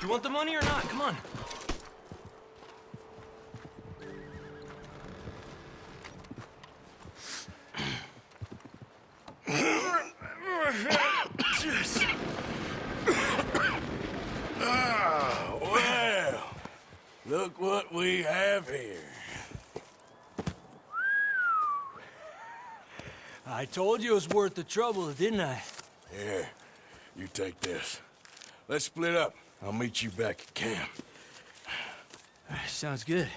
You want the money or not? Come on. Ah, well, look what we have here. I told you it was worth the trouble, didn't I? Here, you take this. Let's split up. I'll meet you back at camp. Sounds good.